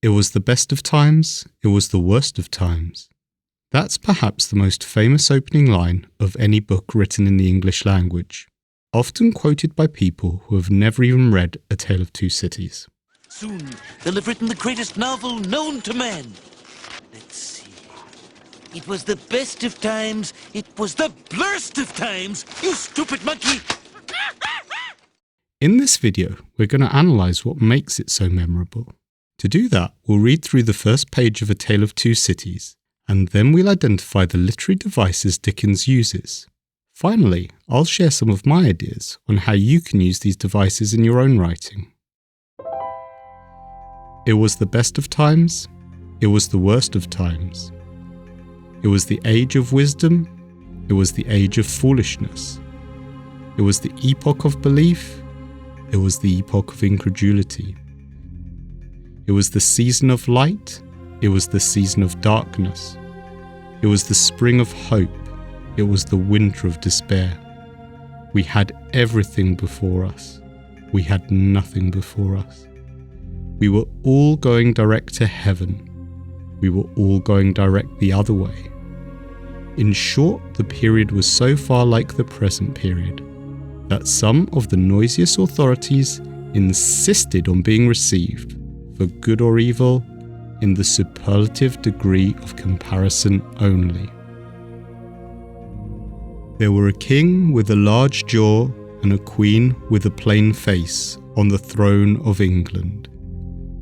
It was the best of times, it was the worst of times. That's perhaps the most famous opening line of any book written in the English language, often quoted by people who have never even read A Tale of Two Cities. Soon they'll have written the greatest novel known to man. Let's see. It was the best of times, it was the blurst of times, you stupid monkey! In this video, we're going to analyse what makes it so memorable. To do that, we'll read through the first page of A Tale of Two Cities, and then we'll identify the literary devices Dickens uses. Finally, I'll share some of my ideas on how you can use these devices in your own writing. It was the best of times, it was the worst of times. It was the age of wisdom, it was the age of foolishness. It was the epoch of belief, it was the epoch of incredulity. It was the season of light, it was the season of darkness. It was the spring of hope, it was the winter of despair. We had everything before us, we had nothing before us. We were all going direct to heaven, we were all going direct the other way. In short, the period was so far like the present period that some of the noisiest authorities insisted on being received, for good or evil, in the superlative degree of comparison only. There were a king with a large jaw and a queen with a plain face on the throne of England.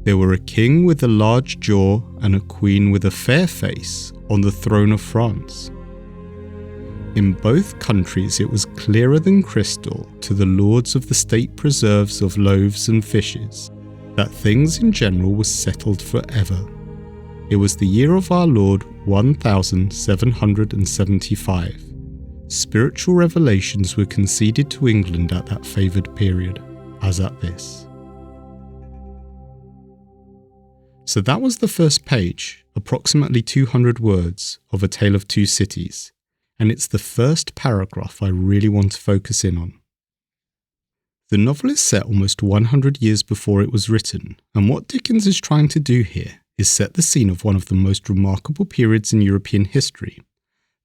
There were a king with a large jaw and a queen with a fair face on the throne of France. In both countries it was clearer than crystal to the lords of the state preserves of loaves and fishes that things in general were settled forever. It was the year of our Lord 1775. Spiritual revelations were conceded to England at that favoured period, as at this. So that was the first page, approximately 200 words, of A Tale of Two Cities, and it's the first paragraph I really want to focus in on. The novel is set almost 100 years before it was written, and what Dickens is trying to do here is set the scene of one of the most remarkable periods in European history,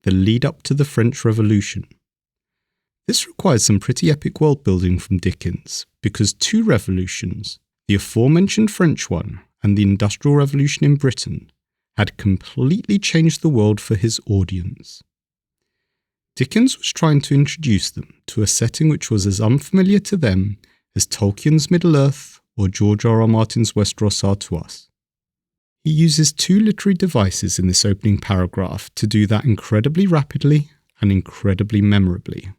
the lead up to the French Revolution. This requires some pretty epic world building from Dickens, because two revolutions, the aforementioned French one and the Industrial Revolution in Britain, had completely changed the world for his audience. Dickens was trying to introduce them to a setting which was as unfamiliar to them as Tolkien's Middle-earth or George R.R. Martin's Westeros are to us. He uses two literary devices in this opening paragraph to do that incredibly rapidly and incredibly memorably.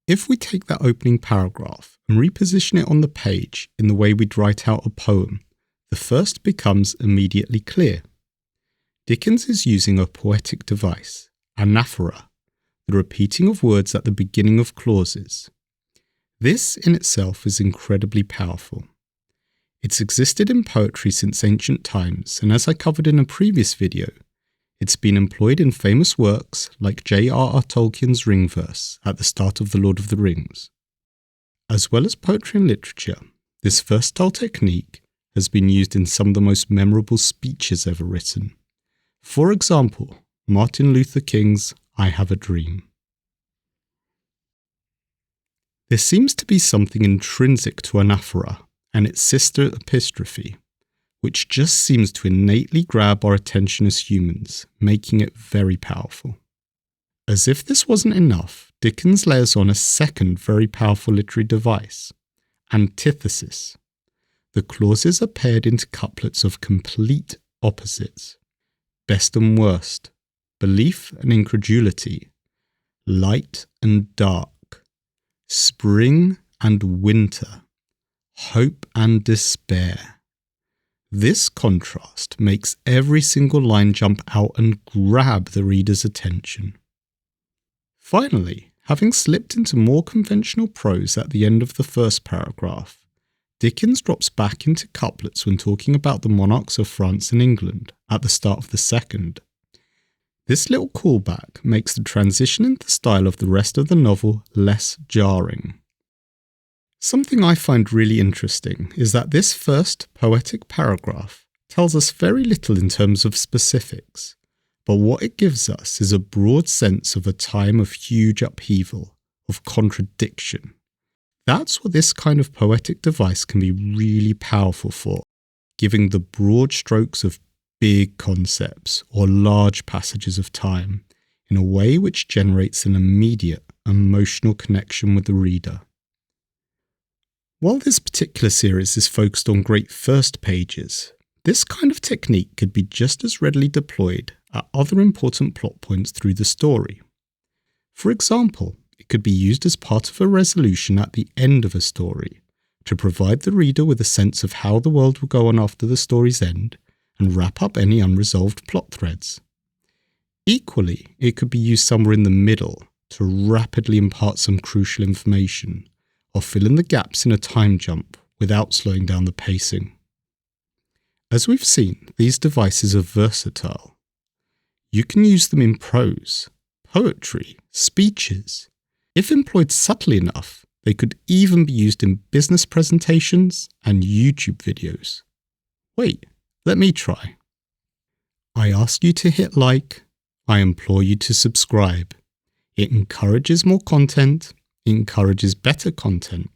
If we take that opening paragraph and reposition it on the page in the way we'd write out a poem, the first becomes immediately clear. Dickens is using a poetic device, anaphora, the repeating of words at the beginning of clauses. This in itself is incredibly powerful. It's existed in poetry since ancient times, and as I covered in a previous video, it's been employed in famous works like J.R.R. Tolkien's Ringverse at the start of The Lord of the Rings. As well as poetry and literature, this versatile technique has been used in some of the most memorable speeches ever written. For example, Martin Luther King's I Have a Dream. There seems to be something intrinsic to anaphora and its sister epistrophe, which just seems to innately grab our attention as humans, making it very powerful. As if this wasn't enough, Dickens layers on a second very powerful literary device, antithesis. The clauses are paired into couplets of complete opposites, best and worst, belief and incredulity, light and dark, spring and winter, hope and despair. This contrast makes every single line jump out and grab the reader's attention. Finally, having slipped into more conventional prose at the end of the first paragraph, Dickens drops back into couplets when talking about the monarchs of France and England at the start of the second. This little callback makes the transition into the style of the rest of the novel less jarring. Something I find really interesting is that this first poetic paragraph tells us very little in terms of specifics, but what it gives us is a broad sense of a time of huge upheaval, of contradiction. That's what this kind of poetic device can be really powerful for, giving the broad strokes of big concepts or large passages of time in a way which generates an immediate emotional connection with the reader. While this particular series is focused on great first pages, this kind of technique could be just as readily deployed at other important plot points through the story. For example, it could be used as part of a resolution at the end of a story, to provide the reader with a sense of how the world will go on after the story's end and wrap up any unresolved plot threads. Equally, it could be used somewhere in the middle to rapidly impart some crucial information, or fill in the gaps in a time jump without slowing down the pacing. As we've seen, these devices are versatile. You can use them in prose, poetry, speeches. If employed subtly enough, they could even be used in business presentations and YouTube videos. Wait, let me try. I ask you to hit like. I implore you to subscribe. It encourages more content. It encourages better content.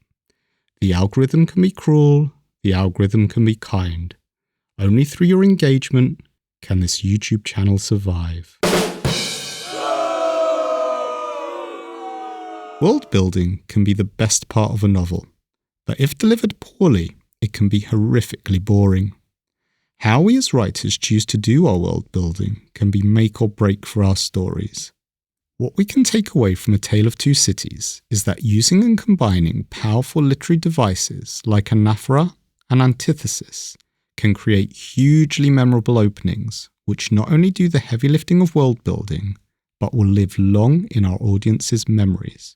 The algorithm can be cruel. The algorithm can be kind. Only through your engagement can this YouTube channel survive. World building can be the best part of a novel, but if delivered poorly, it can be horrifically boring. How we as writers choose to do our world building can be make or break for our stories. What we can take away from A Tale of Two Cities is that using and combining powerful literary devices like anaphora and antithesis can create hugely memorable openings which not only do the heavy lifting of world building, but will live long in our audience's memories.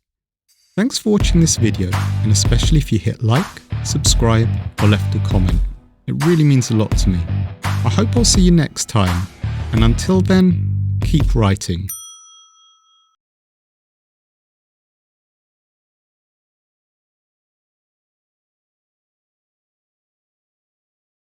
Thanks for watching this video, and especially if you hit like, subscribe, or left a comment. It really means a lot to me. I hope I'll see you next time, and until then, keep writing.